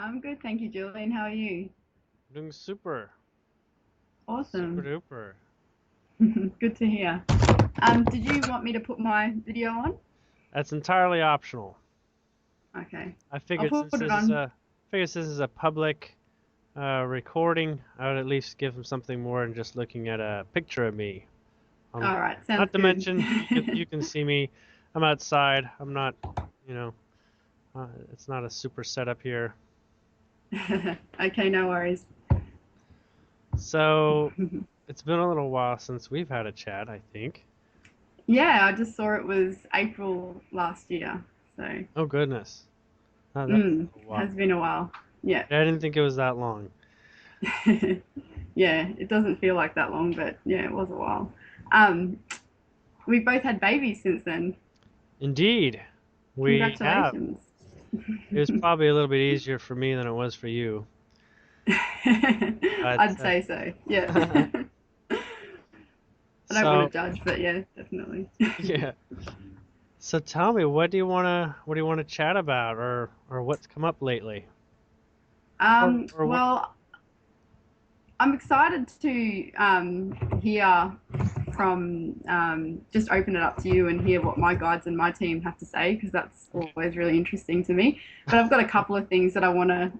I'm good, thank you, Julien. How are you? Doing super, super Awesome. duper. Good to hear. Did you want me to put my video on? That's entirely optional. Okay. I I'll figured put since it this is on. a figured since this is a public recording, I would at least give them something more than just looking at a picture of me. Um, All right, sounds Not to good. mention you can see me. I'm outside. I'm not, you know, it's not a super setup here. Okay, no worries. So it's been a little while since we've had a chat, I think. Yeah, I just saw it was April last year. So, Oh goodness, that's a little while. has been a while. Yeah. Yeah, I didn't think it was that long. Yeah, it doesn't feel like that long, but yeah, it was a while. Um, we both had babies since then. Indeed, we have. Congratulations. It was probably a little bit easier for me than it was for you. But I'd say so. Yeah. I don't want to so judge, but yeah, definitely. yeah. So tell me, what do you wanna chat about, or what's come up lately, or what? Well, I'm excited to hear from just open it up to you and hear what my guides and my team have to say because that's Okay. always really interesting to me. But I've got a couple of things that I want to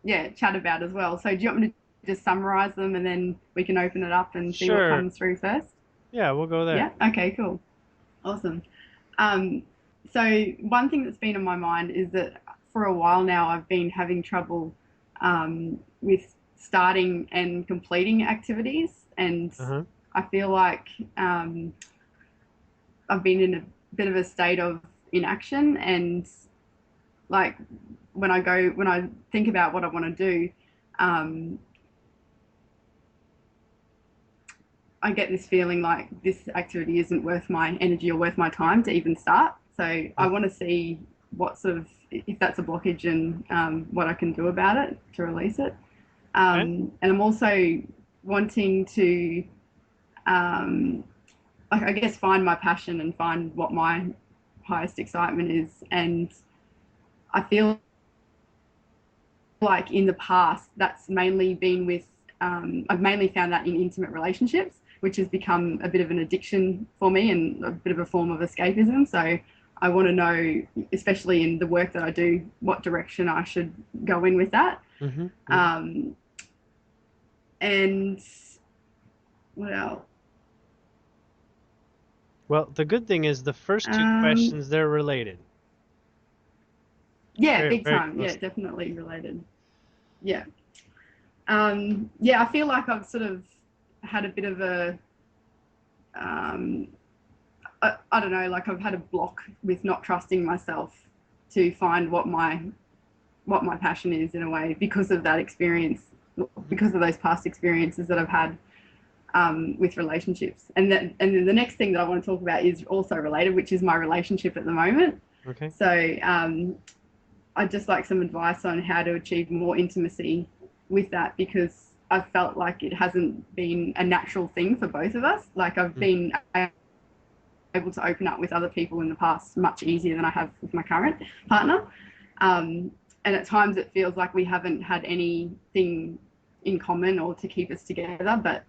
yeah chat about as well. So do you want me to just summarize them and then we can open it up and see what Sure. comes through first? Yeah, we'll go Yeah. there. Okay. Cool. Awesome. Um, so one thing that's been on my mind is that for a while now I've been having trouble with starting and completing activities, and Uh-huh. I feel like I've been in a bit of a state of inaction. And like when I think about what I want to do, um, I get this feeling like this activity isn't worth my energy or worth my time to even start. So I Mhm. want to see what sort of if that's a blockage and what I can do about it to release it. Okay. And I'm also wanting to, um, like I guess, find my passion and find what my highest excitement is. And I feel like in the past that's mainly been with I've mainly found that in intimate relationships, which has become a bit of an addiction for me and a bit of a form of escapism. So I want to know, especially in the work that I do, what direction I should go in with that. Mhm. Mhm. um, and what else? Well, the good thing is the first two um, questions, they're related. yeah, Very, big very time. Yeah, close. definitely related. Yeah. Yeah, I feel like I've sort of had a bit of a um, I don't know, like I've had a block with not trusting myself to find what my passion is in a way because of that experience, Mhm. because of those past experiences that I've had with relationships. And then the next thing that I want to talk about is also related, which is my relationship at the moment. Okay. So I'd just like some advice on how to achieve more intimacy with that because I've felt like it hasn't been a natural thing for both of us. Like I've Mhm. been able to open up with other people in the past much easier than I have with my current partner. And at times it feels like we haven't had anything in common or to keep us together. But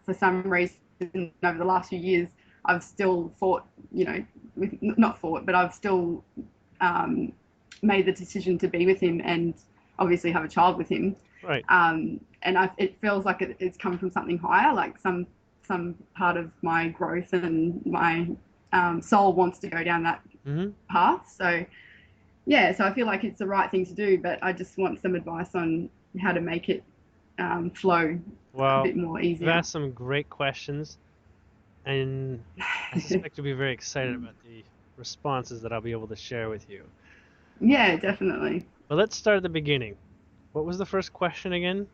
for some reason, over the last few years, I've still fought, not fought, but I've still um, made the decision to be with him and obviously have a child with him. Right. And it feels like it's come from something higher, like some part of my growth and my soul wants to go down that Mhm. path. So yeah, so I feel like it's the right thing to do, but I just want some advice on how to make it flow a Well, bit more you've easier. asked some great questions, and I suspect you'll be very excited about the responses that I'll be able to share with you. Yeah, definitely. But let's start at the beginning. What was the first question again?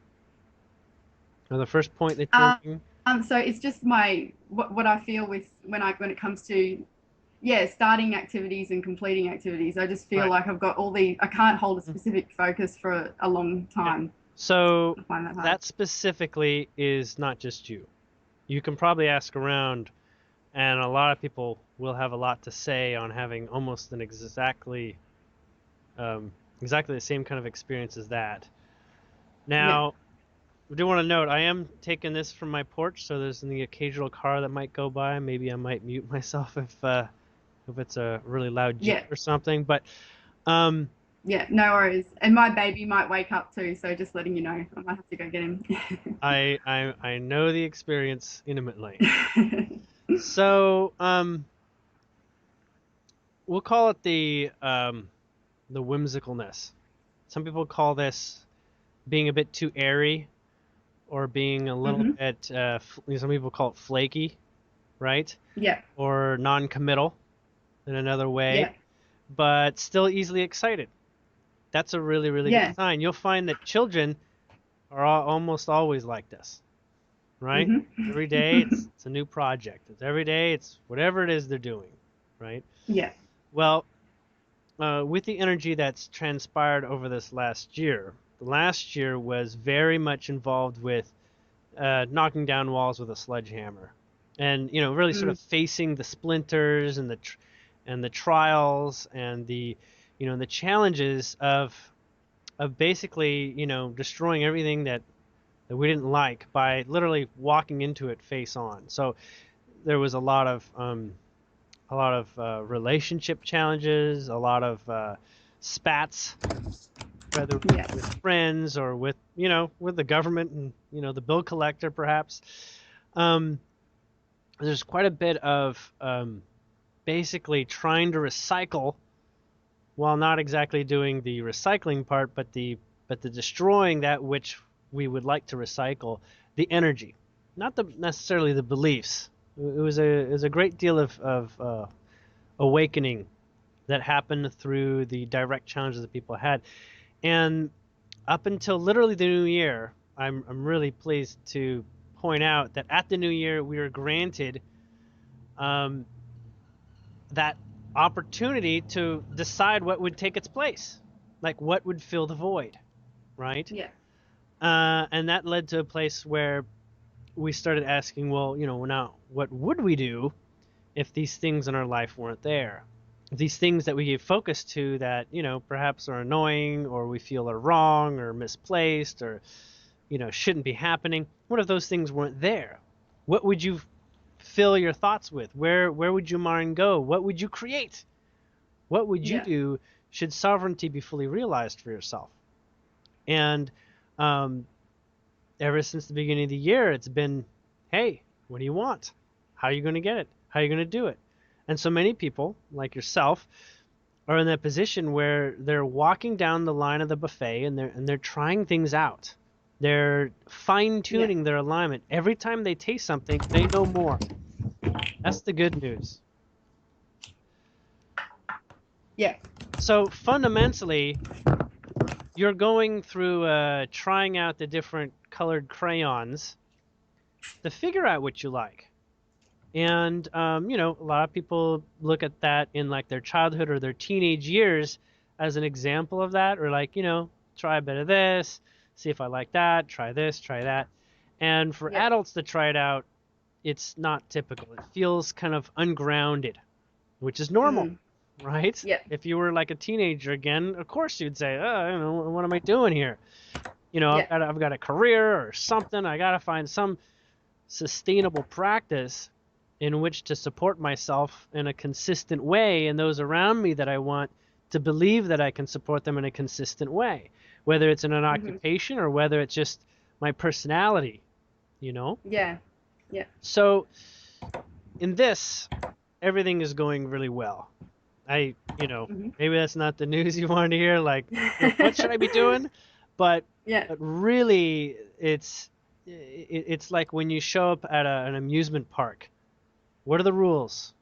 Or the first point that you were Um, making? so it's just what I feel with when it comes to yeah starting activities and completing activities. I just feel Right. like I've got all the I can't hold a Mhm. specific focus for a long Yeah. time. So I find that hard. that specifically is not just you. You can probably ask around, and a lot of people will have a lot to say on having almost an exactly um, exactly the same kind of experience as that. Yeah. Now, I do want to note I am taking this from my porch, so there's the occasional car that might go by. Maybe I might mute myself if it's a really loud Jeep Yeah. or something. But um, Yeah. No worries. And my baby might wake up too, so just letting you know, I might have to go get him. I know the experience intimately. So we'll call it the whimsicalness. Some people call this being a bit too airy, or being a little Mhm. bit some people call it flaky, right? Yeah. Or non-committal in another way, Yeah. but still easily excited. That's a really, really good Yeah. sign. You'll find that children are almost always like this, right? Mhm. Every day it's a new project. It's every day it's whatever it is they're doing, right? Yeah. Well, with the energy that's transpired over this last year, the last year was very much involved with knocking down walls with a sledgehammer, and really sort Mm. of facing the splinters and the trials and the challenges of basically destroying everything that we didn't like by literally walking into it face on. So there was a lot of relationship challenges, a lot of spats, whether with Yes. friends or with the government and the bill collector perhaps. Um, there's quite a bit of basically trying to recycle while not exactly doing the recycling part, but the destroying that which we would like to recycle, the energy, not necessarily the beliefs. It was a great deal of awakening that happened through the direct challenges that people had. And up until literally the new year, I'm really pleased to point out that at the new year we were granted um, that opportunity to decide what would take its place, like what would fill the void, right? Yeah. And that led to a place where we started asking, well, now what would we do if these things in our life weren't there? These things that we give focus to that, perhaps are annoying or we feel are wrong or misplaced or, shouldn't be happening. What if those things weren't there? What would you fill your thoughts with? Where would your mind go? What would you create? What would you Yeah. do should sovereignty be fully realized for yourself? And um, ever since the beginning of the year, it's been, hey, what do you want? How are you going to get it? How are you going to do it? And so many people, like yourself, are in that position where they're walking down the line of the buffet and they're trying things out. They're fine Yeah. tuning their alignment. Every time they taste something, they know more. That's the good news. Yeah. So fundamentally, you're going through trying out the different colored crayons to figure out what you like. And a lot of people look at that in like their childhood or their teenage years as an example of that, or like, try a bit of this, see if I like that, try this, try that. And for Yeah. adults to try it out, it's not typical. It feels kind of ungrounded, which is normal, Mm. right? Yeah. If you were like a teenager again, of course you'd say, oh, what am I doing here? Yeah. I've got a career or something. I got to find some sustainable practice in which to support myself in a consistent way and those around me that I want to believe that I can support them in a consistent way, whether it's in an Mhm. occupation or whether it's just my personality, Yeah. Yeah. So in this, everything is going really well. Mhm. Maybe that's not the news you wanted to hear, like, what should I be doing? But Yeah. really, it's like when you show up at an amusement park. What are the rules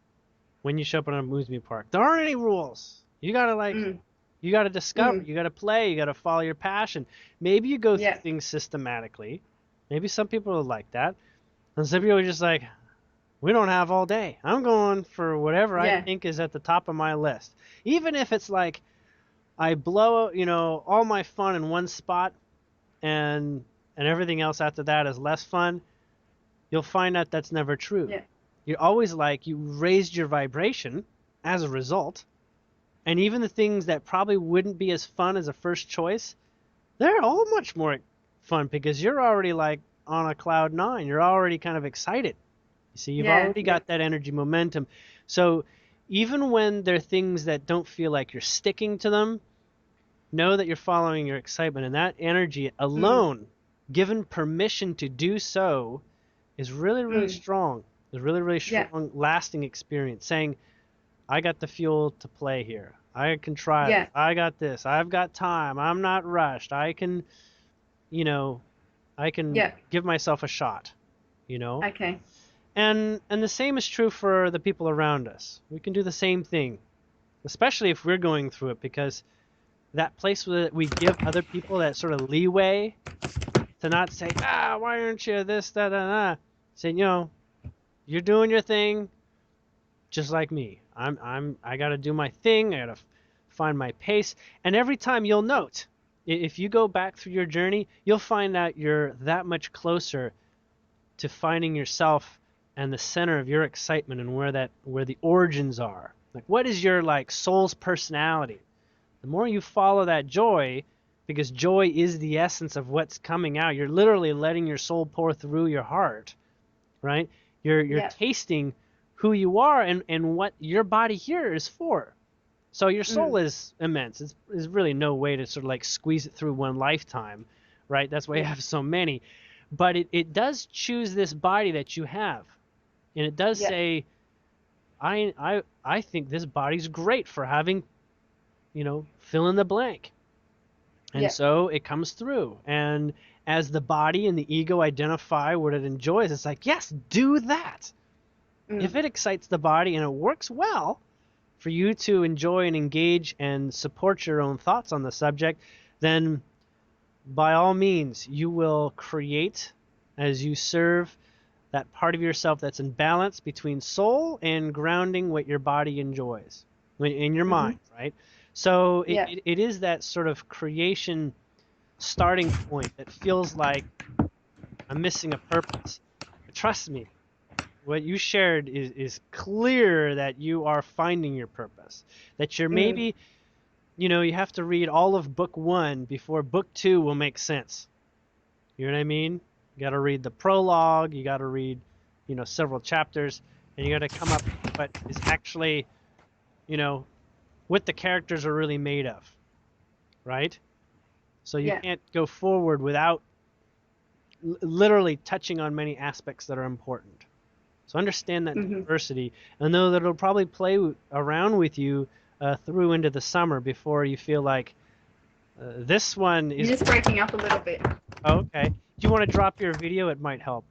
when you show up at an amusement park? There aren't any rules. Mm. You gotta discover, Mm. you gotta play, you gotta follow your passion. Maybe you go through Yeah. things systematically. Maybe some people are like that, and some people are just like, we don't have all day. I'm going for whatever I Yeah. think is at the top of my list. Even if it's like I blow, all my fun in one spot and everything else after that is less fun, you'll find out that's never true. Yeah. You're always like you raised your vibration as a result, And even the things that probably wouldn't be as fun as a first choice, they're all much more fun because you're already like on a cloud nine. You're already kind of excited. You see, you've Yeah. already Yeah. got that energy momentum. So even when there are things that don't feel like you're sticking to them, know that you're following your excitement. And that energy Mm. alone, given permission to do so, is really, really Mm. strong. It's a really, really Yeah. strong, lasting experience saying, I got the fuel to play here. I can try Yeah. this. I got this. I've got time. I'm not rushed. I can, you know, I can Yeah. give myself a shot, you know? Okay. And the same is true for the people around us. We can do the same thing, especially if we're going through it, because that place that we give other people that sort of leeway to not say, why aren't you this, da, da, da. Saying, you're doing your thing just like me. I got to do my thing. I got to find my pace. And every time you'll note, if you go back through your journey, you'll find that you're that much closer to finding yourself and the center of your excitement and where the origins are. Like, what is your like soul's personality? The more you follow that joy, because joy is the essence of what's coming out. You're literally letting your soul pour through your heart, right? You're Yeah. tasting who you are and what your body here is for. So your soul Mm. is immense. There's really no way to sort of like squeeze it through one lifetime, right? That's why you Yeah. have so many. But it does choose this body that you have. And it does Yeah. say, I think this body's great for having, fill in the blank. And Yeah. so it comes through. And as the body and the ego identify what it enjoys, it's like, yes, do that. If Mm. it excites the body and it works well for you to enjoy and engage and support your own thoughts on the subject, then by all means, you will create as you serve that part of yourself that's in balance between soul and grounding what your body enjoys in your Mhm. mind, right? So it, Yeah. it, it is that sort of creation starting point that feels like I'm missing a purpose. But trust me, what you shared is clear that you are finding your purpose. That you're Mm. maybe, you have to read all of book one before book two will make sense. You know what I mean? You got to read the prologue, you got to read, several chapters, and you got to come up with what is actually, you know, what the characters are really made of, right? So you Yeah. can't go forward without literally touching on many aspects that are important. So understand that Mhm. diversity, and know that it'll probably play around with you through into the summer before you feel like this one is. You're just breaking up a little bit. Oh, okay. Do you want to drop your video? It might help.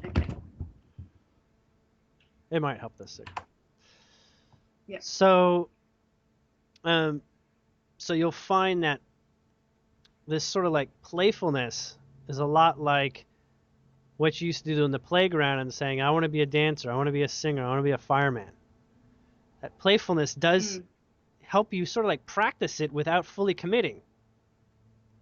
Okay. It might help this signal. Yeah. So, um, so you'll find that this sort of like playfulness is a lot like what you used to do in the playground and saying, I want to be a dancer, I want to be a singer, I want to be a fireman. That playfulness does Mm. help you sort of like practice it without fully committing.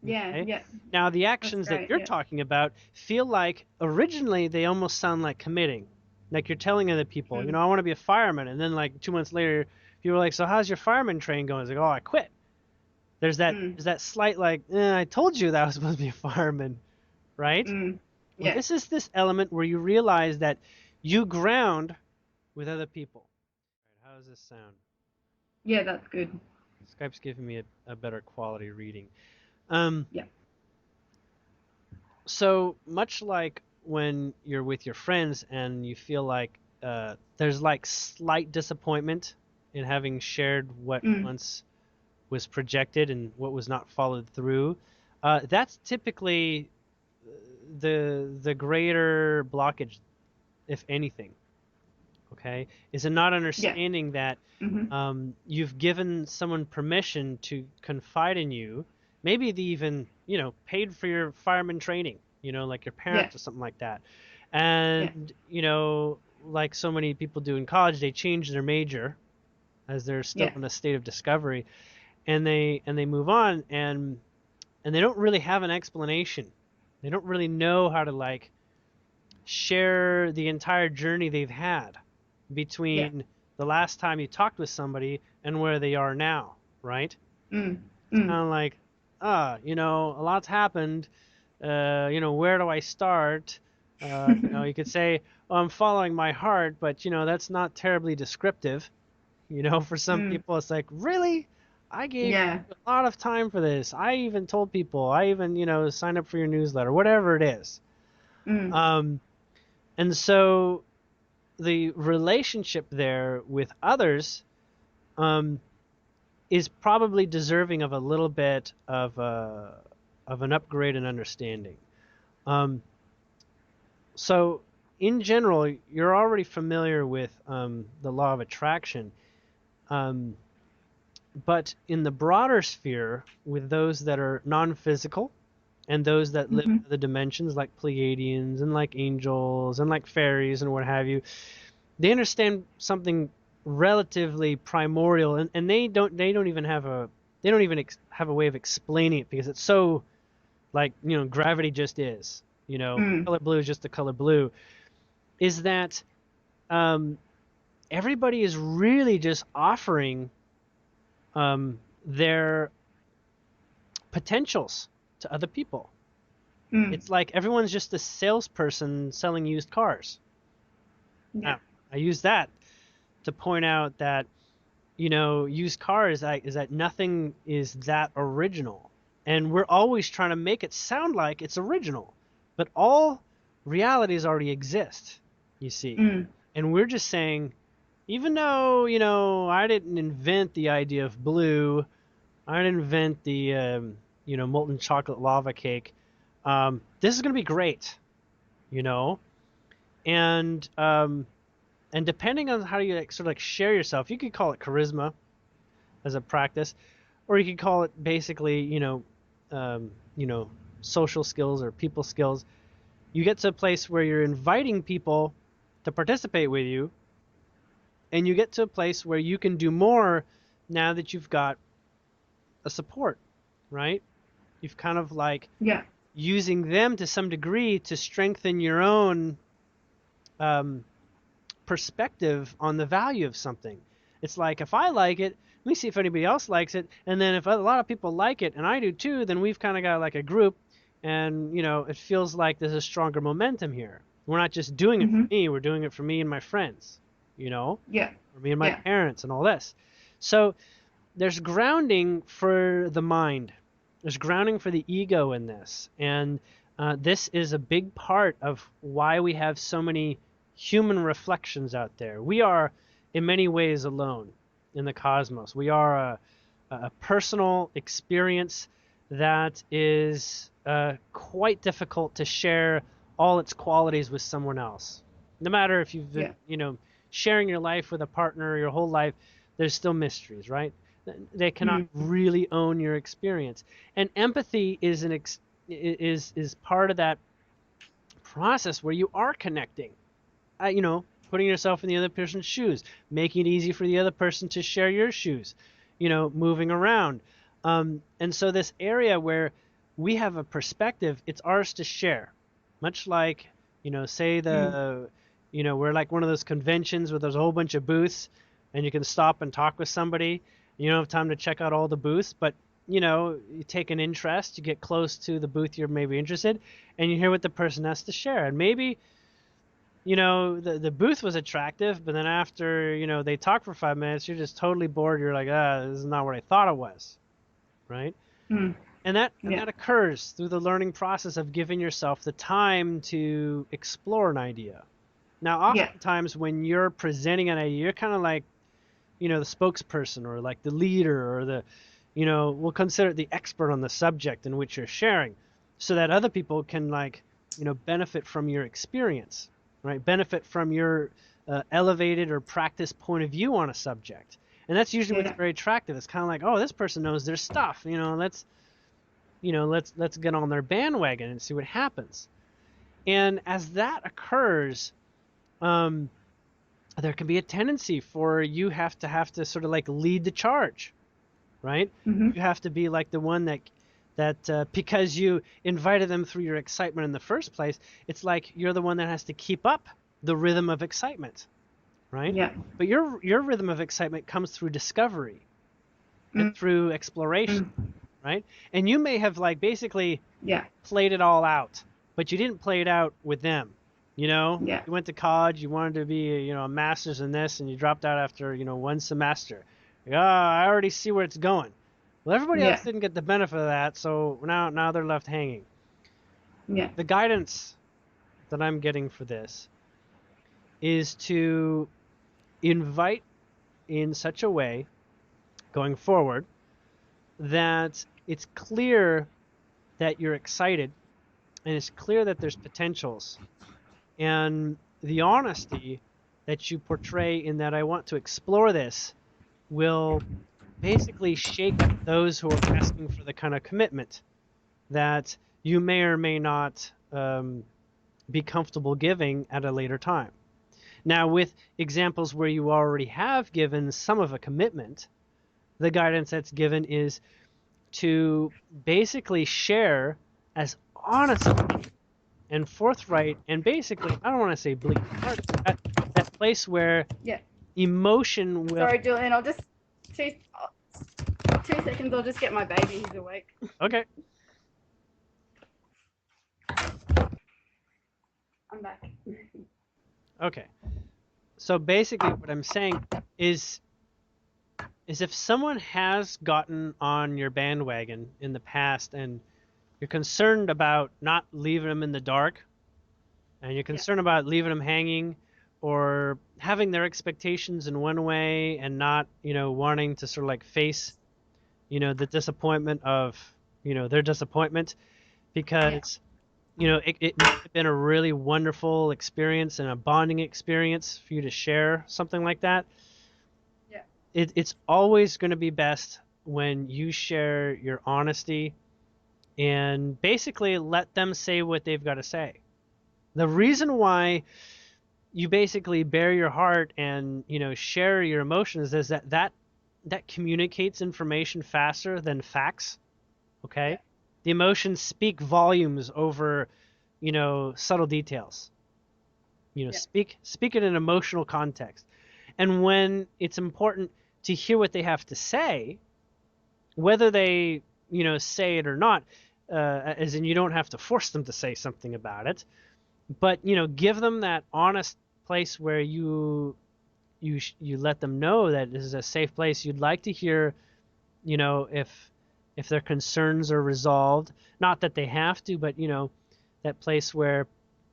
Yeah. Okay? Yeah. Now, the That's actions that great. you're Yeah. talking about feel like originally they almost sound like committing. Like you're telling other people, Mm. I want to be a fireman. And then like 2 months later, people are like, so how's your fireman train going? It's like, oh, I quit. There's that Mm. there's that slight like, I told you that I was supposed to be a fireman, right? Mm. Well, Yeah. this is this element where you realize that you ground with other people. How does this sound? Yeah. That's good. Skype's giving me a better quality reading. Um, Yeah. so much like when you're with your friends and you feel like there's like slight disappointment in having shared what Mm. once was projected and what was not followed through, that's typically the greater blockage, if anything. Okay, is in not Yeah. understanding that Mhm. you've given someone permission to confide in you. Maybe they even, paid for your fireman training, like your Yeah. parents or something like that. Yeah. And, like so many people do in college, they change their major as they're still Yeah. in a state of discovery, and they move on, and they don't really have an explanation. They don't really know how to like share the entire journey they've had Yeah. between the last time you talked with somebody and where they are now, right? Mm. It's Mm. kind of like, a lot's happened. Where do I start? You could say, oh, I'm following my heart, but that's not terribly descriptive. For some Mm. people, it's like, really? I gave Yeah. you a lot of time for this. I even told people. I even, signed up for your newsletter, whatever it is. Mm. And so the relationship there with others is probably deserving of a little bit of an upgrade in understanding. So in general, you're already familiar with the law of attraction. Um, but in the broader sphere, with those that are non-physical and those that live Mm-hmm. in the dimensions like Pleiadians and like angels and like fairies and what have you, they understand something relatively primordial, and they don't even have a way of explaining it because it's so like gravity just is. Mm. Color blue is just the color blue. Is that um, everybody is really just offering their potentials to other people. Mm. It's like everyone's just a salesperson selling used cars. Yeah. Now, I use that to point out that used cars is that nothing is that original, and we're always trying to make it sound like it's original, but all realities already exist. You see, Mm. and we're just saying, even though I didn't invent the idea of blue, I didn't invent the molten chocolate lava cake. This is gonna be great, you know, and and depending on how you sort of like share yourself, you could call it charisma as a practice, or you could call it basically um, you know social skills or people skills. You get to a place where you're inviting people to participate with you, and you get to a place where you can do more now that you've got a support, right? You've kind of like Yeah. using them to some degree to strengthen your own um, perspective on the value of something. It's like, if I like it, let me see if anybody else likes it, and then if a lot of people like it and I do too, then we've kind of got like a group, and it feels like there's a stronger momentum here. We're not just doing it for Mm-hmm. me, we're doing it for me and my friends, Yeah. or me and my Yeah. parents and all this. So there's grounding for the mind. There's grounding for the ego in this. And this is a big part of why we have so many human reflections out there. We are, in many ways, alone in the cosmos. We are a personal experience that is quite difficult to share all its qualities with someone else. No matter if you've Yeah. been, sharing your life with a partner your whole life, there's still mysteries, right? They cannot Mm. really own your experience. And empathy is is part of that process where you are connecting. Putting yourself in the other person's shoes, making it easy for the other person to share your shoes, moving around. And so this area where we have a perspective, it's ours to share. Much like, say Mm. we're like one of those conventions where there's a whole bunch of booths and you can stop and talk with somebody. You don't have time to check out all the booths, but you take an interest, you get close to the booth you're maybe interested, and you hear what the person has to share. And maybe the booth was attractive, but then after they talk for 5 minutes, you're just totally bored. You're like, this is not what I thought it was, right? Mm. And that Yeah. occurs through the learning process of giving yourself the time to explore an idea. Now, Yeah. oftentimes when you're presenting an idea, you're kind of like the spokesperson, or like the leader, or the we'll consider it the expert on the subject in which you're sharing, so that other people can like benefit from your experience, right? Benefit from your elevated or practiced point of view on a subject. And that's usually what's Yeah. very attractive. It's kind of like, oh, this person knows their stuff, let's get on their bandwagon and see what happens. And as that occurs, um, there can be a tendency for you have to sort of like lead the charge, right? Mm-hmm. You have to be like the one that because you invited them through your excitement in the first place, it's like you're the one that has to keep up the rhythm of excitement, right? Yeah. But your rhythm of excitement comes through discovery and through exploration, Mm. right? And you may have like basically Yeah. played it all out, but you didn't play it out with them. You know, Yeah. you went to college, you wanted to be, a master's in this, and you dropped out after, one semester. Like, I already see where it's going. Well, everybody else Yeah. didn't get the benefit of that, so now they're left hanging. Yeah. The guidance that I'm getting for this is to invite in such a way going forward that it's clear that you're excited and it's clear that there's potentials, and the honesty that you portray in that I want to explore this will basically shake up those who are asking for the kind of commitment that you may or may not be comfortable giving at a later time. Now, with examples where you already have given some of a commitment, the guidance that's given is to basically share as honestly and forthright and basically, I don't want to say bleak heart, but that place where Yeah. emotion will. Sorry, Julian. I'll just 2 seconds. I'll just get my baby. He's awake. Okay. I'm back. Okay. So basically what I'm saying is if someone has gotten on your bandwagon in the past and you're concerned about not leaving them in the dark and you're concerned about leaving them hanging or having their expectations in one way and not, wanting to sort of like face, the disappointment of, their disappointment because, it might have been a really wonderful experience and a bonding experience for you to share something like that. Yeah. It's always going to be best when you share your honesty and basically let them say what they've got to say. The reason why you basically bare your heart and share your emotions is that communicates information faster than facts. Okay. Yeah. The emotions speak volumes over subtle details. Yeah. Speak it in an emotional context. And when it's important to hear what they have to say, whether they say it or not, as in you don't have to force them to say something about it, but give them that honest place where you let them know that this is a safe place. You'd like to hear if their concerns are resolved, not that they have to, but that place where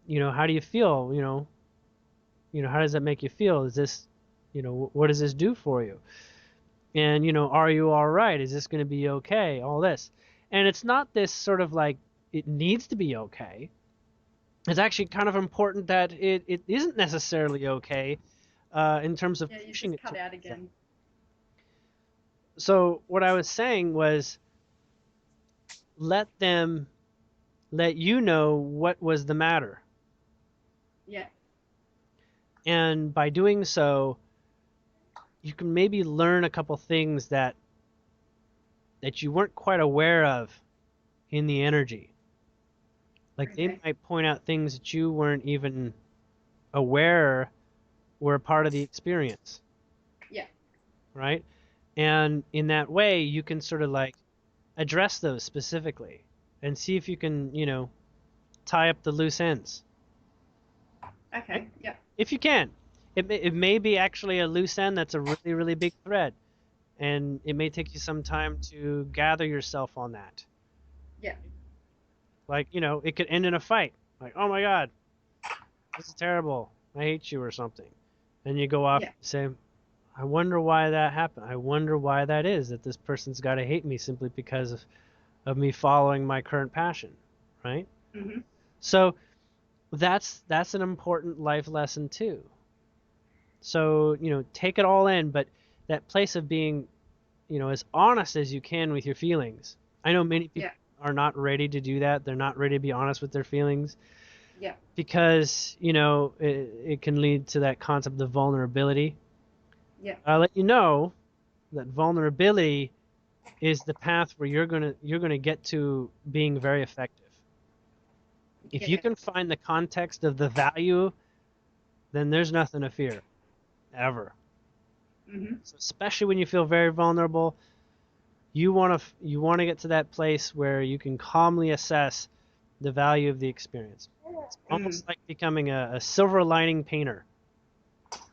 how do you feel, how does that make you feel? Is this what does this do for you? And are you all right? Is this going to be okay? All this. And it's not this sort of like it needs to be okay. It's actually kind of important that it isn't necessarily okay in terms of Yeah. You pushing just it cut to out that. again. So what I was saying was let them let you know what was the matter. Yeah. And by doing so, you can maybe learn a couple things that you weren't quite aware of in the energy. Like they Okay. might point out things that you weren't even aware were a part of the experience, Yeah. right? And in that way, you can sort of like address those specifically and see if you can, tie up the loose ends. Right? Okay. Yeah. If you can. It may be actually a loose end that's a really, really big thread. And it may take you some time to gather yourself on that. Yeah. Like, it could end in a fight. Like, oh my God, this is terrible. I hate you or something. And you go off Yeah. and say, I wonder why that happened. I wonder why that is that this person's got to hate me simply because of me following my current passion, right? Mm-hmm. So that's an important life lesson too. So, take it all in, but that place of being, as honest as you can with your feelings. I know many people Yeah. are not ready to do that. They're not ready to be honest with their feelings Yeah. because, it can lead to that concept of vulnerability. Yeah. I'll let you know that vulnerability is the path where you're gonna get to being very effective. If you Yeah. can find the context of the value, then there's nothing to fear. ever. Mm-hmm. So especially when you feel very vulnerable, you want to get to that place where you can calmly assess the value of the experience. It's Mm. almost like becoming a silver lining painter.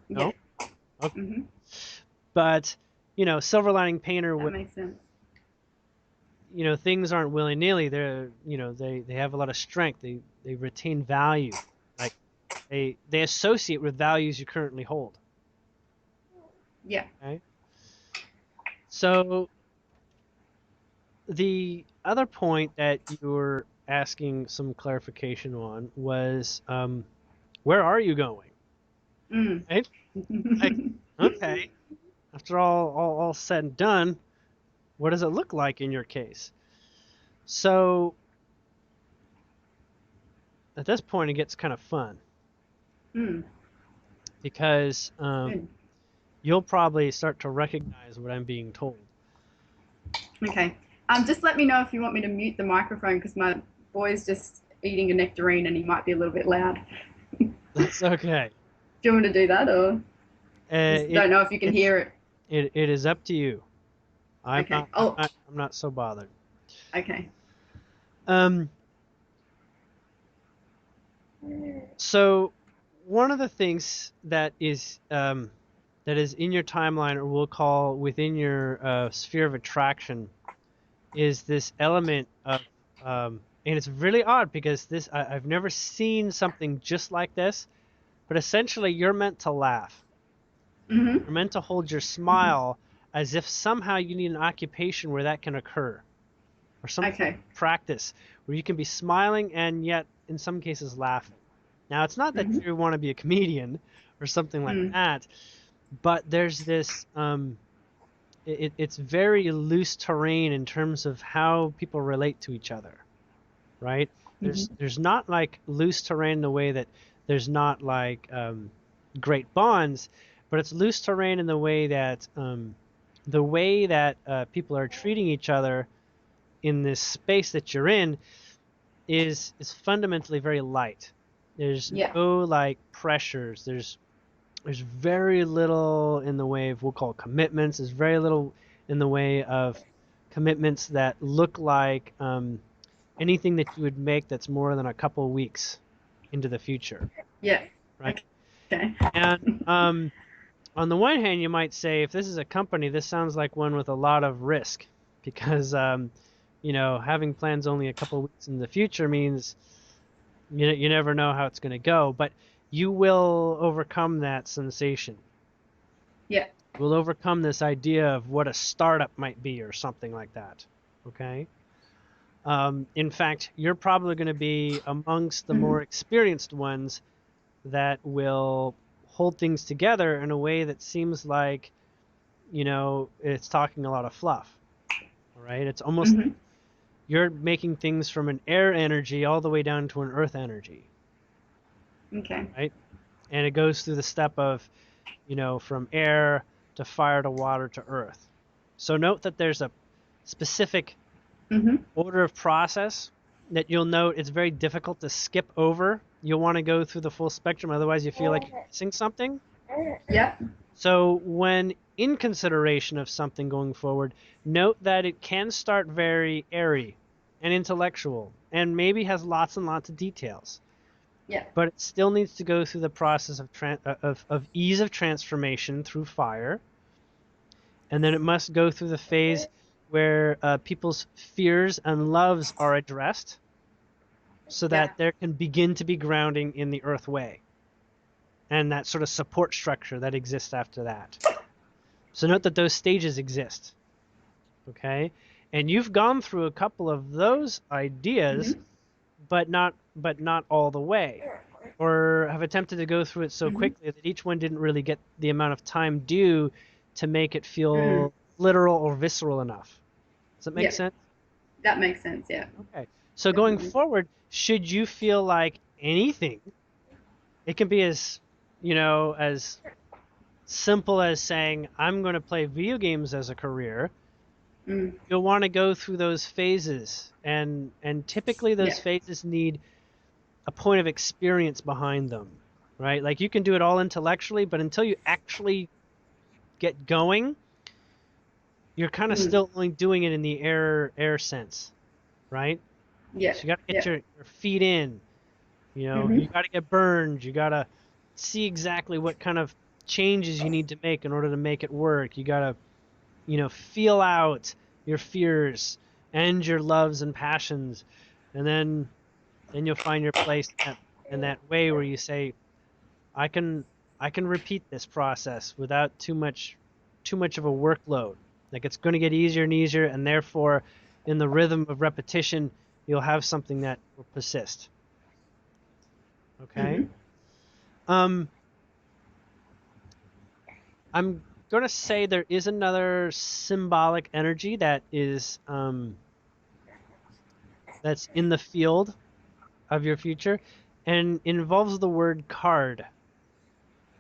Yeah. No? Okay. Mm-hmm. But, silver lining painter That with, makes sense. things aren't willy-nilly. They're, they have a lot of strength. They retain value. Like they associate with values you currently hold. Yeah. Okay? So the other point that you were asking some clarification on was, where are you going? Mm. Right? Like, okay, after all said and done, what does it look like in your case? So at this point, it gets kind of fun Mm. because Good. you'll probably start to recognize what I'm being told. Okay. Just let me know if you want me to mute the microphone because my boy's just eating a nectarine and he might be a little bit loud. That's okay. Do you want me to do that, or just It don't know if you can it's hear it? it is up to you. I'm Okay. not I'm Oh, not I'm not so bothered. okay. Um, so one of the things that is in your timeline, or we'll call within your sphere of attraction, is this element of, and it's really odd because I've never seen something just like this, but essentially you're meant to laugh. Mm-hmm. You're meant to hold your smile as if somehow you need an occupation where that can occur, or some Okay. practice where you can be smiling and yet in some cases laughing. Now, it's not that Mm-hmm. you want to be a comedian or something like Mm. that, but there's this it's very loose terrain in terms of how people relate to each other, right? Mm-hmm. There's not like loose terrain in the way that there's not like great bonds, but it's loose terrain in the way that people are treating each other in this space that you're in is fundamentally very light. There's Yeah. no like pressures. There's very little in the way of we'll call commitments. There's very little in the way of commitments that look like anything that you would make that's more than a couple weeks into the future, Yeah. right? Okay. And on the one hand, you might say if this is a company, this sounds like one with a lot of risk because having plans only a couple weeks in the future means you never know how it's going to go, but you will overcome that sensation. Yeah. We'll overcome this idea of what a startup might be or something like that. Okay. In fact, you're probably going to be amongst the Mm-hmm. more experienced ones that will hold things together in a way that seems like, it's talking a lot of fluff. All right. It's almost Mm-hmm. you're making things from an air energy all the way down to an earth energy. Okay. Right. And it goes through the step of, from air to fire to water to earth. So note that there's a specific Mm-hmm. order of process that you'll note it's very difficult to skip over. You'll want to go through the full spectrum, otherwise you feel like you're missing something. Yeah. So when in consideration of something going forward, note that it can start very airy and intellectual and maybe has lots and lots of details. Yeah. But it still needs to go through the process of ease of transformation through fire, and then it must go through the phase where people's fears and loves are addressed so Yeah. that there can begin to be grounding in the earth way and that sort of support structure that exists after that. So note that those stages exist, okay? And you've gone through a couple of those ideas, Mm-hmm. but not all the way, or have attempted to go through it so Mm-hmm. quickly that each one didn't really get the amount of time due to make it Mm. feel literal or visceral enough. Does that make Yeah. sense? That makes sense. Yeah. Okay. So going Definitely. forward, should you feel like anything, it can be as simple as saying, I'm going to play video games as a career. Mm. You'll want to go through those phases, and typically those Yeah. phases need a point of experience behind them. right? Like you can do it all intellectually, but until you actually get going, you're kind of Mm. still only doing it in the air sense, right? Yeah. So you got to get Yeah. your feet in, you Mhm. got to get burned. You got to see exactly what kind of changes you need to make in order to make it work. You got to, feel out your fears and your loves and passions. And then you'll find your place in that way where you say, I can I can repeat this process without too much of a workload. Like it's going to get easier and easier, and therefore, in the rhythm of repetition, you'll have something that will persist. Okay. Mhm. Um, I'm gonna say there is another symbolic energy that's in the field of your future, and involves the word card.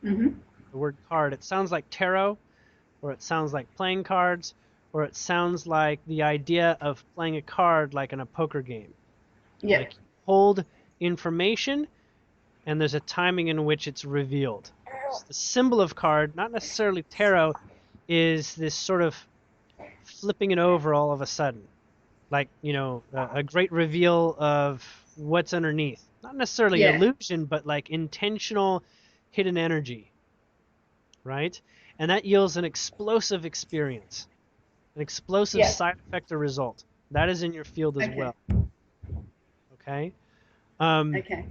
Mhm. The word card. It sounds like tarot, or it sounds like playing cards, or it sounds like the idea of playing a card like in a poker game. Yeah. Like you hold information and there's a timing in which it's revealed. So the symbol of card, not necessarily tarot, is this sort of flipping it over all of a sudden. Like, a great reveal of what's underneath. Not necessarily Yeah. illusion, but like intentional hidden energy, right? And that yields an explosive experience, an explosive Yeah. side effect or result. That is in your field as Okay. well. Okay. Um, Okay.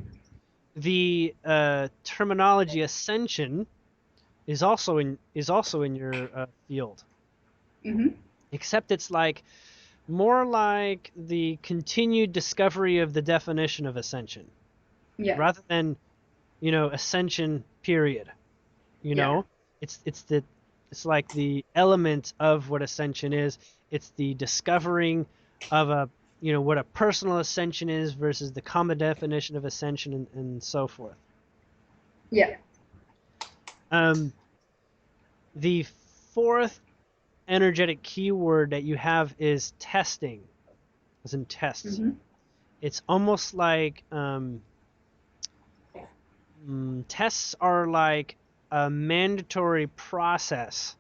the terminology ascension is also in your field, Mhm. except it's like more like the continued discovery of the definition of ascension Yeah. rather than ascension period. You Yeah. know, it's like the element of what ascension is. It's the discovering of what a personal ascension is versus the common definition of ascension, and so forth. Yeah. Um, the fourth energetic keyword that you have is testing, as in test. Mhm. It's almost like tests are like a mandatory process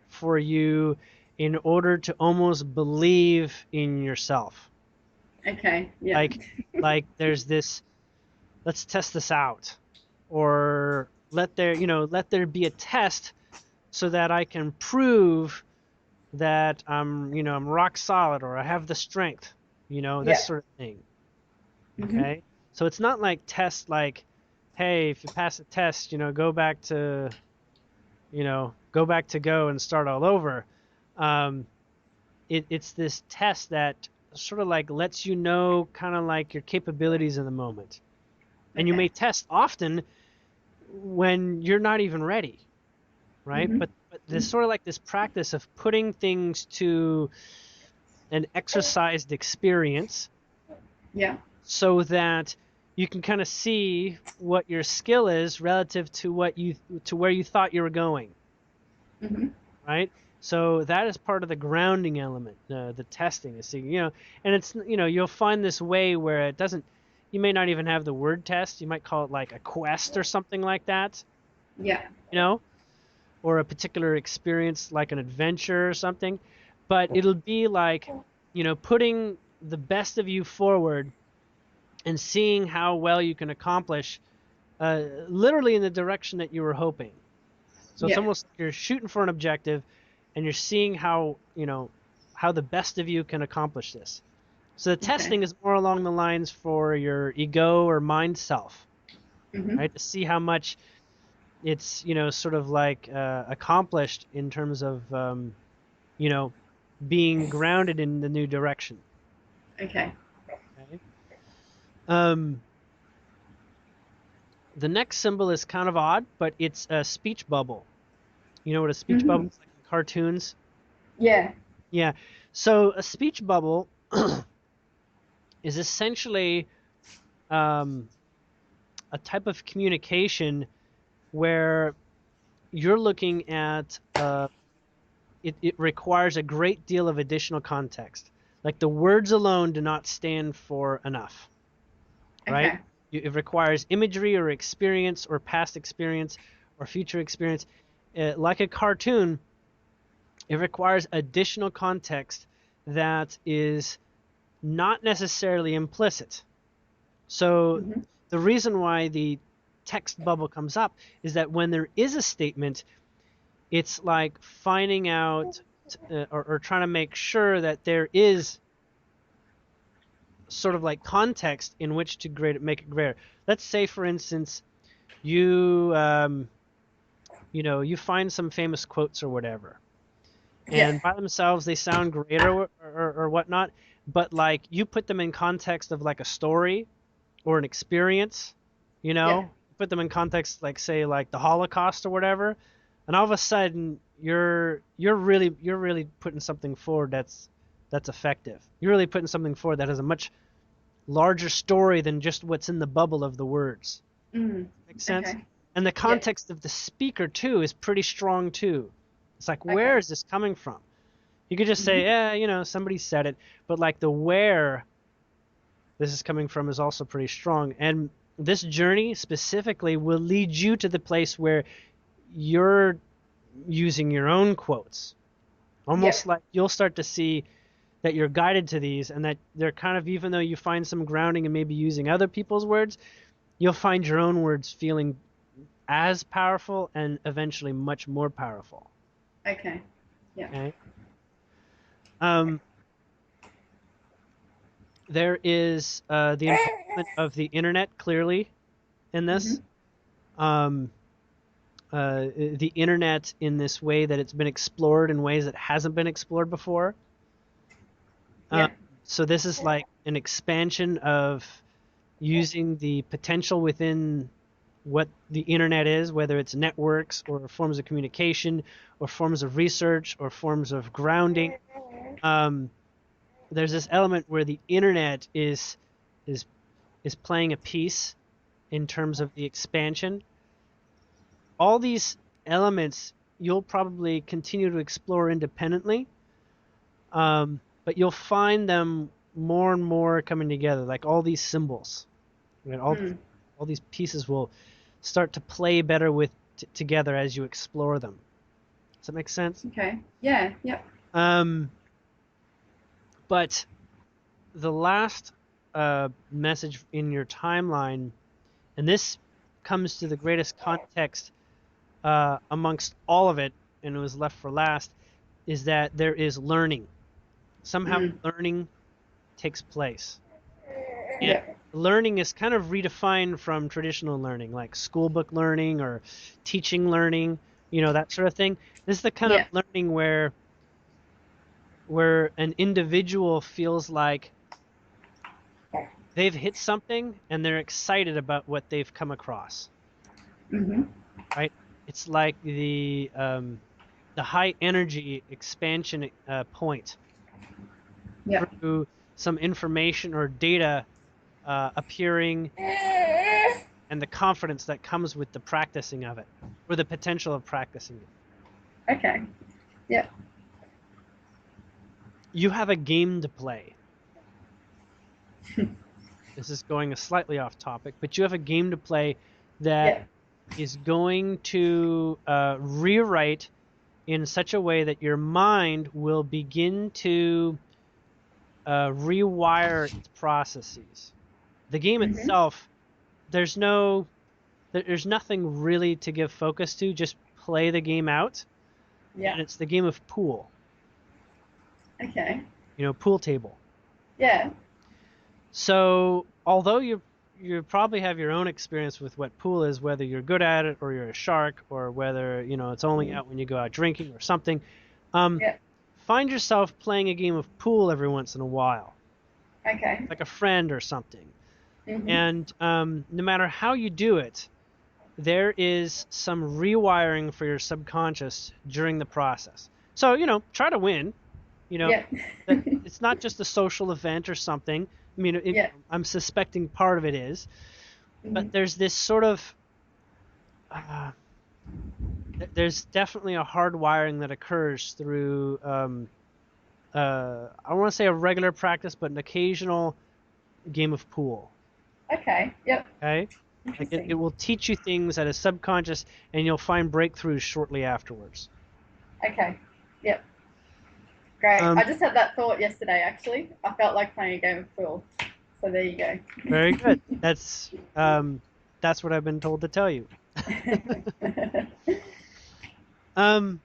for you in order to almost believe in yourself. Okay. Yeah. Like there's this, let's test this out, or let there be a test so that I can prove that I'm rock solid, or I have the strength, this Yeah. sort of thing. Mhm. Okay? So it's not like tests like, hey, if you pass the test, go and start all over. Um, it's this test that sort of like lets you know kind of like your capabilities in the moment. And you may Okay. test often when you're not even ready, right? Mhm. But there's sort of like this practice of putting things to an exercised experience Yeah. so that you can kind of see what your skill is relative to where you thought you were going, Mhm. right? So that is part of the grounding element, the testing is seeing, and it's, you'll find this way where it doesn't, you may not even have the word test. You might call it like a quest or something like that, Yeah. you know, or a particular experience like an adventure or something. But it'll be like, putting the best of you forward and seeing how well you can accomplish, literally in the direction that you were hoping. So it's Yeah. almost like you're shooting for an objective and you're seeing how the best of you can accomplish this. So the Okay. testing is more along the lines for your ego or mind self, Mhm. right? To see how much it's, sort of like accomplished in terms of, you know, being grounded in the new direction. Okay. Okay. Um, the next symbol is kind of odd, but it's a speech bubble. You know what a speech bubble Mhm. is, like in cartoons? Yeah. Yeah. So a speech bubble is essentially um, a type of communication where you're looking at it requires a great deal of additional context. Like the words alone do not stand for enough, right? Okay. It requires imagery or experience or past experience or future experience. Like a cartoon, it requires additional context that is not necessarily implicit. So Mm-hmm. the reason why the text bubble comes up is that when there is a statement, it's like finding out or trying to make sure that there is sort of like context in which to make it greater. Let's say, for instance, you you find some famous quotes or whatever, Yeah. and by themselves they sound great or whatnot, but like you put them in context of like a story or an experience, Yeah. put them in context like say like the Holocaust or whatever, and all of a sudden you're really putting something forward that's effective. You're really putting something forward that has a much larger story than just what's in the bubble of the words. Mm. Makes sense? Okay. And the Yeah. context of the speaker too is pretty strong too. It's like, where Okay. is this coming from? You could just say, Mm-hmm. somebody said it, but like the where this is coming from is also pretty strong. And this journey specifically will lead you to the place where you're using your own quotes. Yeah. Almost like you'll start to see that you're guided to these and that they're kind of, even though you find some grounding and maybe using other people's words, you'll find your own words feeling as powerful and eventually much more powerful. Okay. Yeah. Okay. Um, there is the involvement of the internet clearly in Mm-hmm. this. Um, the internet in this way that it's been explored in ways that hasn't been explored before. Um, Yeah. so this is like an expansion of using the potential within what the internet is, whether it's networks or forms of communication or forms of research or forms of grounding. Um, there's this element where the internet is is playing a piece in terms of the expansion. All these elements you'll probably continue to explore independently, but you'll find them more and more coming together, like all these symbols. Right? Mm. All these pieces will start to play better with together as you explore them. Does that make sense? Okay. Yeah. Yep. Um, but the last message in your timeline, and this comes to the greatest context amongst all of it, and it was left for last, is that there is learning. Somehow Mm. learning takes place. And Yep. learning is kind of redefined from traditional learning, like school book learning or teaching learning, that sort of thing. This is the kind of Yeah. learning where an individual feels like they've hit something and they're excited about what they've come across, Mm-hmm. right? It's like the high energy expansion point Yep. through some information or data appearing and the confidence that comes with the practicing of it or the potential of practicing it. Okay. Yep. You have a game to play. This is going slightly off topic, but you have a game to play that Yep. is going to rewrite in such a way that your mind will begin to rewire its processes. The game Mm-hmm. itself, there's nothing really to give focus to. Just play the game out, Yeah. and it's the game of pool. Okay. Pool table. Yeah. So although you probably have your own experience with what pool is, whether you're good at it or you're a shark or whether it's only Mm. out when you go out drinking or something, um, Yeah. find yourself playing a game of pool every once in a while, Okay. like a friend or something. Mm-hmm. And no matter how you do it, there is some rewiring for your subconscious during the process. So try to win. You know, Yeah. that it's not just a social event or something. I mean, Yeah. I'm suspecting part of it is, but Mm-hmm. there's this sort of uh, there's definitely a hard wiring that occurs through I don't want to say a regular practice, but an occasional game of pool. Okay. Yep. Okay, like it Interesting. will teach you things at a subconscious, and you'll find breakthroughs shortly afterwards. Okay. Yep. Great. I Um, just had that thought yesterday, actually. I felt like playing a game of Quill. So there you go. Very good. That's what I've been told to tell you. Um,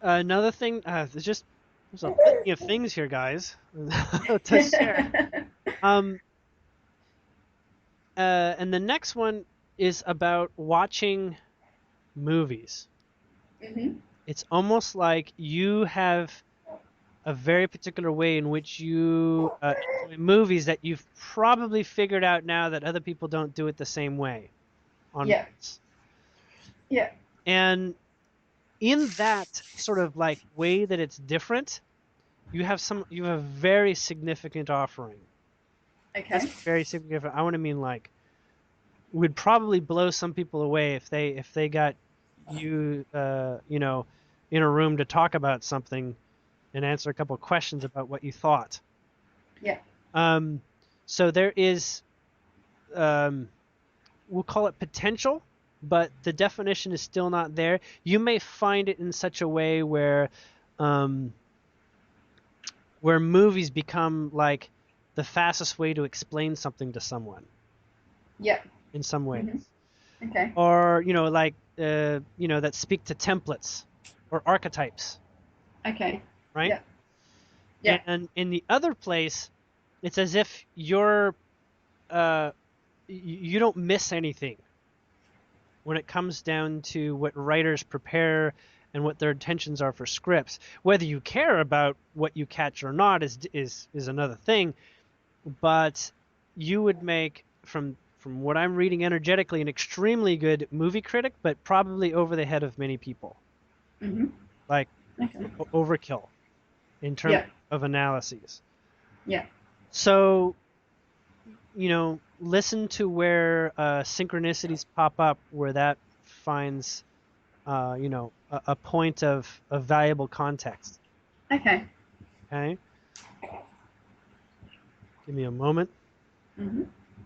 Another thing, there's a litany of things here, guys, to share. Um, and the next one is about watching movies. hmm It's almost like you have a very particular way in which you enjoy movies that you've probably figured out now that other people don't do it the same way on Yeah. movies. Yeah. And in that sort of like way that it's different, you have a very significant offering. That's Okay. very significant. I want to mean like would probably blow some people away if they got you in a room to talk about something and answer a couple of questions about what you thought. Yeah. Um, so there is we'll call it potential, but the definition is still not there. You may find it in such a way um, where movies become like the fastest way to explain something to someone Yeah. in some ways, hmm Okay. or that speak to templates or archetypes, Okay. right? Yeah. Yeah. And in the other place, it's as if uh, you don't miss anything when it comes down to what writers prepare and what their intentions are for scripts. Whether you care about what you catch or not is another thing, but you would make from what I'm reading energetically an extremely good movie critic, but probably over the head of many people. hmm Like Okay. overkill in terms Yeah. of analyses. Yeah. So, listen to where synchronicities pop up where that finds a point of valuable context. Okay. Okay, give me a moment. hmm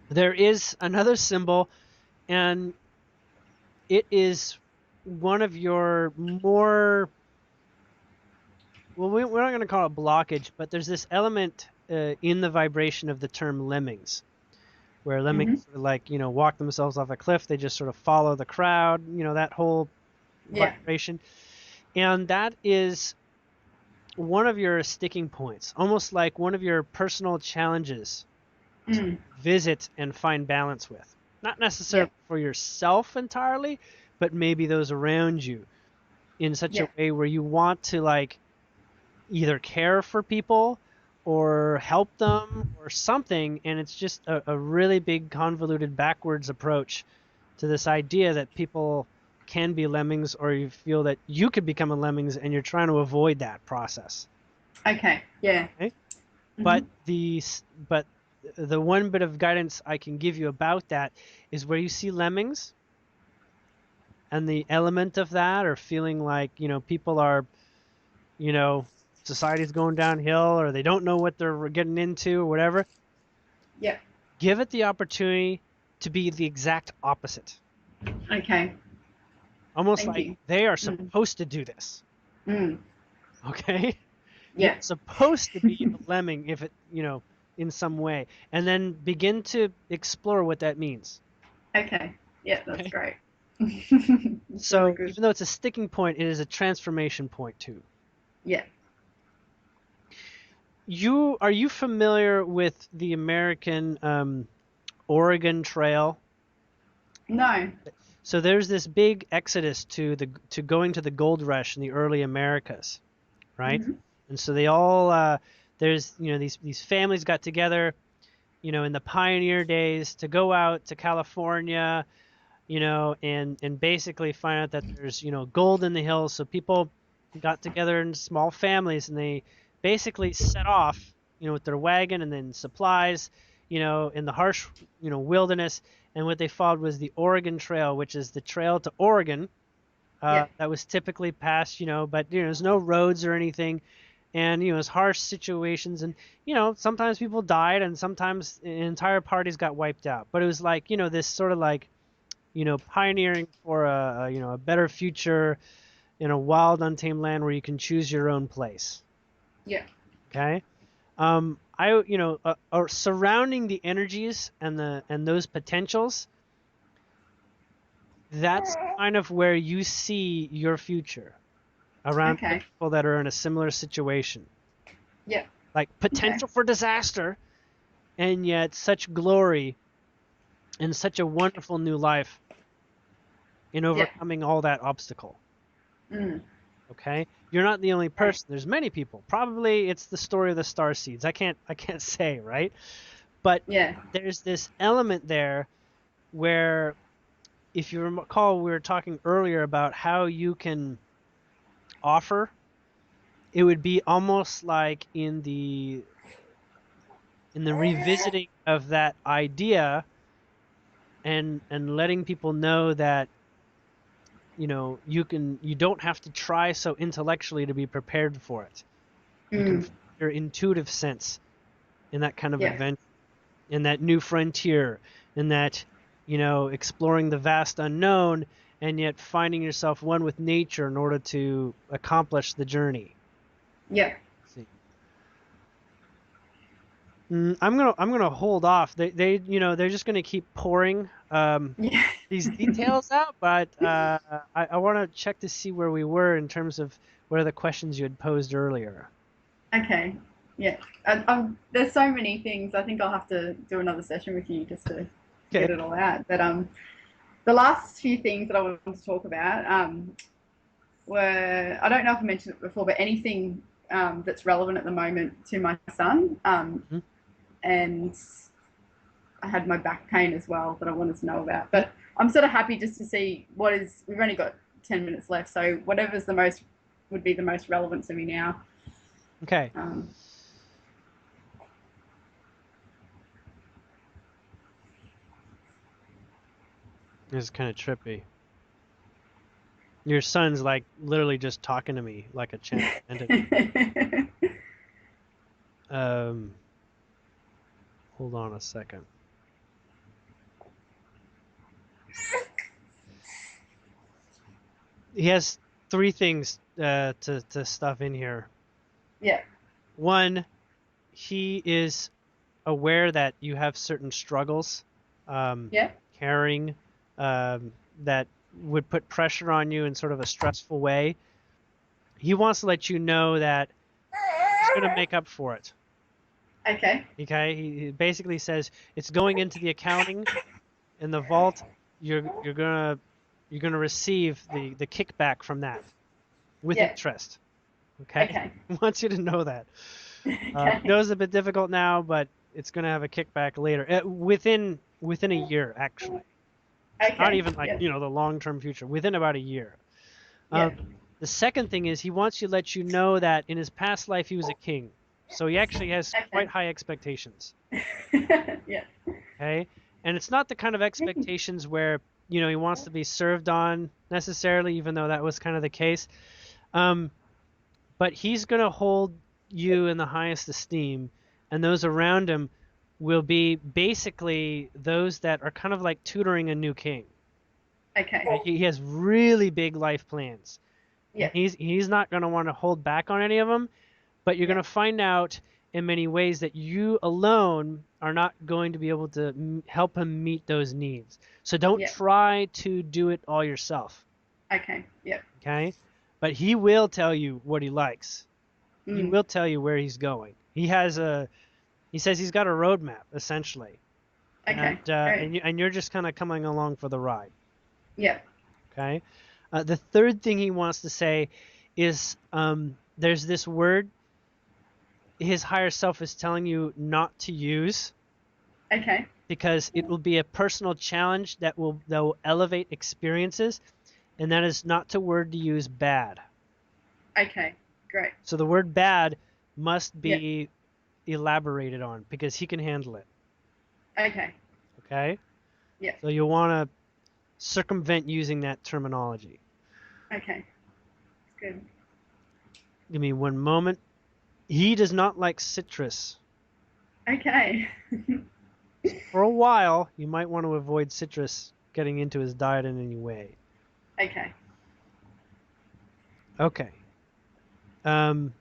There is another symbol, and it is one of your more, well, we're not going to call it blockage, but there's this element in the vibration of the term lemmings, where lemmings hmm sort of like, walk themselves off a cliff. They just sort of follow the crowd, that whole Yeah. vibration. And that is one of your sticking points, almost like one of your personal challenges to Mm. visit and find balance with. Not Yeah. necessarily for yourself entirely, but maybe those around you in such a Yeah. way where you want to like either care for people or help them or something. And it's just a really big convoluted backwards approach to this idea that people can be lemmings, or you feel that you could become a lemmings and you're trying to avoid that process. Okay. Yeah. Okay? hmm But but the one bit of guidance I can give you about that is where you see lemmings and the element of that, or feeling like, people are, you know, society's going downhill, or they don't know what they're getting into or whatever. Yeah. Give it the opportunity to be the exact opposite. Okay. Almost Thank like you. they are Mm. supposed to do this. Mm. Okay? You're Yeah. supposed to be a lemming if it, in some way, and then begin to explore what that means. Okay. Yeah, that's Okay? great. It's really So good. even though it's a sticking point, it is a transformation point too. Yeah. Are you familiar with the American Oregon Trail? No. So there's this big exodus to going to the gold rush in the early Americas, right? hmm And so they all there's these families got together, in the pioneer days to go out to California, and basically find out that there's gold in the hills. So people got together in small families and they basically set off, with their wagon and then supplies, in the harsh, wilderness. And what they followed was the Oregon Trail, which is the trail to Oregon. Yeah. That was typically passed, but there's no roads or anything. and it was harsh situations, and sometimes people died, and sometimes entire parties got wiped out. But it was like this sort of like pioneering for a better future in a wild, untamed land where you can choose your own place. Yeah. Okay. Surrounding the energies and those potentials, that's kind of where you see your future around Okay. people that are in a similar situation. Yeah. Like potential for disaster, and yet such glory and such a wonderful new life in overcoming all that obstacle. Mm. Okay, you're not the only person. There's many people. Probably it's the story of the star seeds. I can't say, right? But Yeah. there's this element there where, if you recall, we were talking earlier about how you can offer. It would be almost like in the revisiting of that idea, and letting people know that you don't have to try so intellectually to be prepared for it. You can Mm. find your intuitive sense in that kind of Yeah. adventure, in that new frontier, in that exploring the vast unknown, and yet finding yourself one with nature in order to accomplish the journey. Yeah. See. I'm gonna hold off. They're just gonna keep pouring Yeah. these details out, but I want to check to see where we were in terms of what are the questions you had posed earlier. Okay. Yeah. There's so many things. I think I'll have to do another session with you just to Okay. get it all out. But the last few things that I wanted to talk about were, I don't know if I mentioned it before, but anything that's relevant at the moment to my son. Mm-hmm. And I had my back pain as well that I wanted to know about. But I'm sort of happy just to see we've only got 10 minutes left. So whatever's would be the most relevant to me now. Okay. This is kind of trippy. Your son's like literally just talking to me like a channel entity. Hold on a second. He has three things to stuff in here. Yeah. One, he is aware that you have certain struggles, Yeah. carrying, that would put pressure on you in sort of a stressful way. He wants to let you know that he's going to make up for it. Okay. Okay. He basically says it's going into the accounting in the vault. You're gonna receive the kickback from that with Yeah. interest. Okay. Okay. He wants you to know that. Okay. He knows it's a bit difficult now, but it's gonna have a kickback later. Within a year, actually. Okay. Not even like Yeah. the long-term future. Within about a year. Yeah. The second thing is he wants to let you know that in his past life he was a king, so he actually has quite Okay. high expectations. Yeah. Okay, and it's not the kind of expectations where he wants to be served on necessarily, even though that was kind of the case. But he's going to hold you in the highest esteem, and those around him will be basically those that are kind of like tutoring a new king. Okay. He has really big life plans, and Yeah. he's not going to want to hold back on any of them. But you're Yeah. going to find out in many ways that you alone are not going to be able to help him meet those needs. So don't Yeah. try to do it all yourself. Okay. Yeah. Okay? But he will tell you what he likes. He Mm. will tell you where he's going. He says he's got a roadmap essentially. Okay. Great. And you're just kind of coming along for the ride. Yeah. Okay? The third thing he wants to say is there's this word his higher self is telling you not to use, Okay. because it will be a personal challenge that will elevate experiences, and that is not the word to use, bad. Okay. Great. So the word bad must Yeah. be elaborated on because he can handle it. Okay. Okay? Yeah. So you'll want to circumvent using that terminology. Okay. Good. Give me one moment. He does not like citrus. Okay. So for a while, you might want to avoid citrus getting into his diet in any way. Okay. Okay. Um,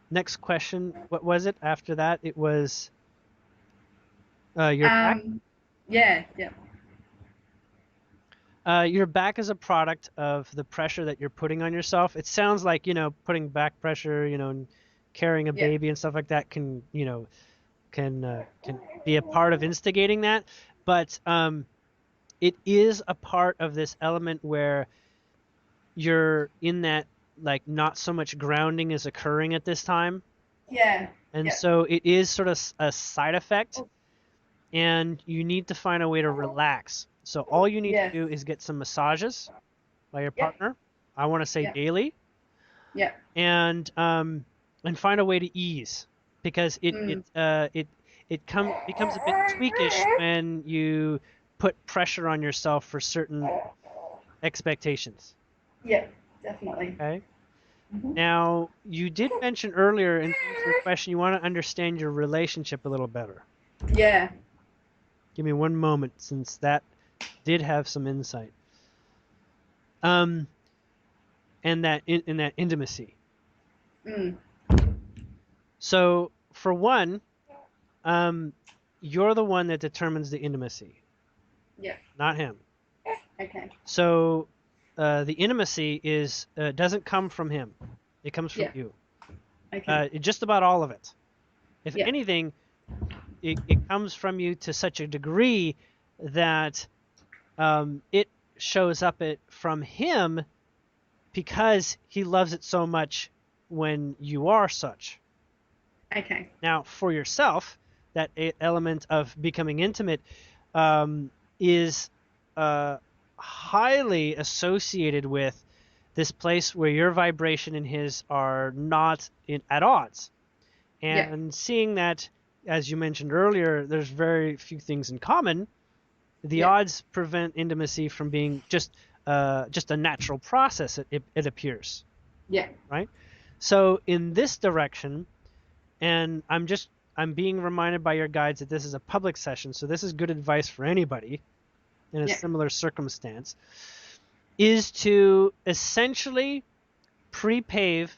Next question. What was it after that? It was your back. Yeah. Yeah. Your back is a product of the pressure that you're putting on yourself. It sounds like, putting back pressure, and carrying a Yeah. baby and stuff like that can be a part of instigating that. But it is a part of this element where you're in that, like, not so much grounding is occurring at this time. Yeah. And Yeah. so it is sort of a side effect, and you need to find a way to relax. So all you need to Yes. do is get some massages by your Yep. partner. I want to say Yep. daily, Yep. and find a way to ease, because it becomes a bit tweakish when you put pressure on yourself for certain expectations. Yep. Definitely. Okay. Hmm. Now, you did mention earlier in terms of your question, you want to understand your relationship a little better. Yeah. Give me one moment, since that did have some insight. And that in that intimacy. Mm. So, for one, you're the one that determines the intimacy, Yeah. not him. Okay. So, the intimacy doesn't come from him; it comes from Yeah. you. Okay. Just about all of it. If Yeah. anything, it comes from you to such a degree that it shows up from him, because he loves it so much when you are such. Okay. Now, for yourself, that element of becoming intimate is highly associated with this place where your vibration and his are not at odds. Yeah. And seeing that, as you mentioned earlier, there's very few things in common, the Yeah. odds prevent intimacy from being just a natural process, it appears, Yeah. right? So in this direction, and I'm being reminded by your guides that this is a public session, so this is good advice for anybody in a Yeah. similar circumstance, is to essentially prepave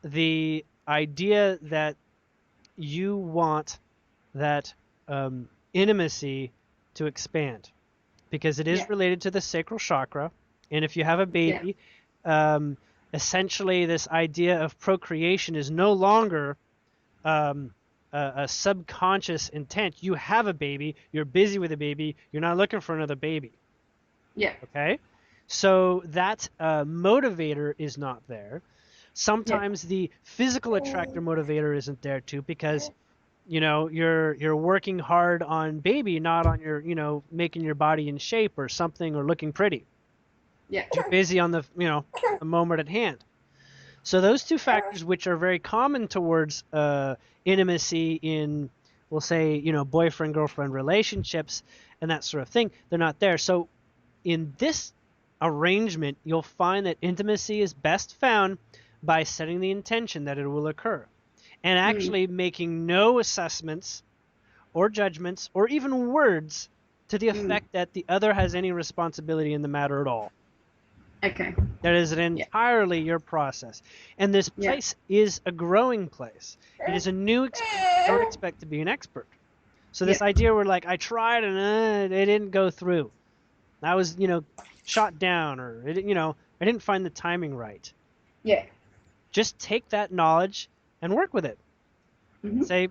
the idea that you want that intimacy to expand, because it is Yeah. related to the sacral chakra. And if you have a Yeah. baby, um, essentially this idea of procreation is no longer a subconscious intent. You have a baby, you're busy with a baby, you're not looking for another baby. Yeah. Okay? So that motivator is not there. Yeah. Sometimes the physical attractor motivator isn't there too, because you're working hard on baby, not on your making your body in shape or something, or looking pretty. Yeah. You're busy on the moment at hand. So those two factors, which are very common towards intimacy in, we'll say, boyfriend girlfriend relationships and that sort of thing, they're not there. So in this arrangement, you'll find that intimacy is best found by setting the intention that it will occur, and actually making no assessments or judgments or even words to the effect that the other has any responsibility in the matter at all. Okay. That is Yeah. entirely your process. And this Yeah. place is a growing place. It is a new experience. Don't expect to be an expert. So this Yeah. idea where, like, I tried and it didn't go through. I was, shot down, or I didn't find the timing right. Yeah. Just take that knowledge and work with it. Mm-hmm. Say,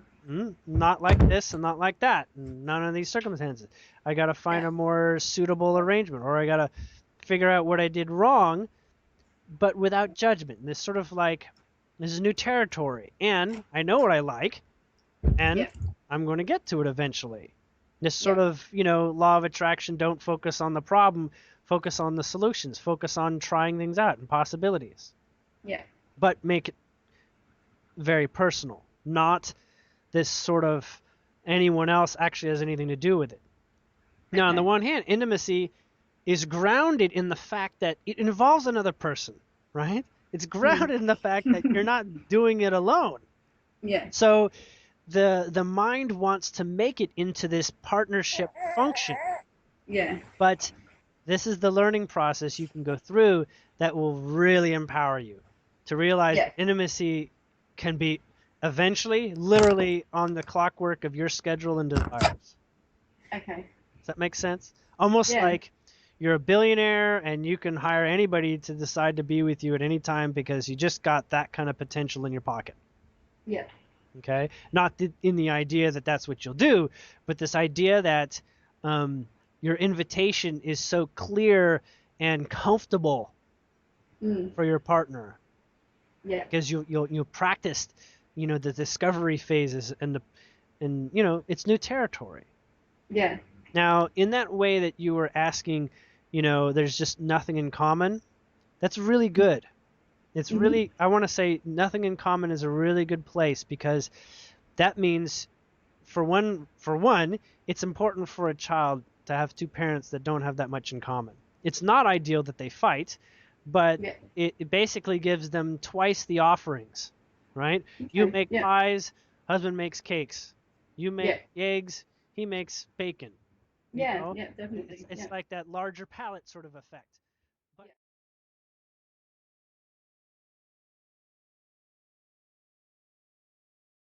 not like this and not like that, and none of these circumstances. I got to find Yeah. a more suitable arrangement, or I got to figure out what I did wrong, but without judgment. And this sort of like, this is new territory, and I know what I like, and Yeah. I'm going to get to it eventually. This sort Yeah. of, law of attraction, don't focus on the problem, focus on the solutions, focus on trying things out and possibilities, Yeah. but make it very personal, not this sort of anyone else actually has anything to do with it. Now, on the Okay. one hand, intimacy is grounded in the fact that it involves another person, right? It's grounded in the fact that you're not doing it alone. Yeah. So the mind wants to make it into this partnership function. Yeah. But this is the learning process you can go through that will really empower you to realize Yeah. intimacy can be eventually literally on the clockwork of your schedule and desires. Okay. Does that make sense? Almost Yeah. like you're a billionaire and you can hire anybody to decide to be with you at any time because you just got that kind of potential in your pocket. Yeah. Okay? Not in the idea that that's what you'll do, but this idea that your invitation is so clear and comfortable for your partner. Yeah. Because you'll practiced, the discovery phases and it's new territory. Yeah. Now, in that way that you were asking, there's just nothing in common, that's really good. It's really, I want to say nothing in common is a really good place because that means for one, it's important for a child to have two parents that don't have that much in common. It's not ideal that they fight, but Yeah. it basically gives them twice the offerings, right? You Okay. make Yeah. pies, husband makes cakes. You Yeah. make eggs, he makes bacon. You Yeah. know, Yeah. it's Definitely. it's Yeah. like that larger palette sort of effect.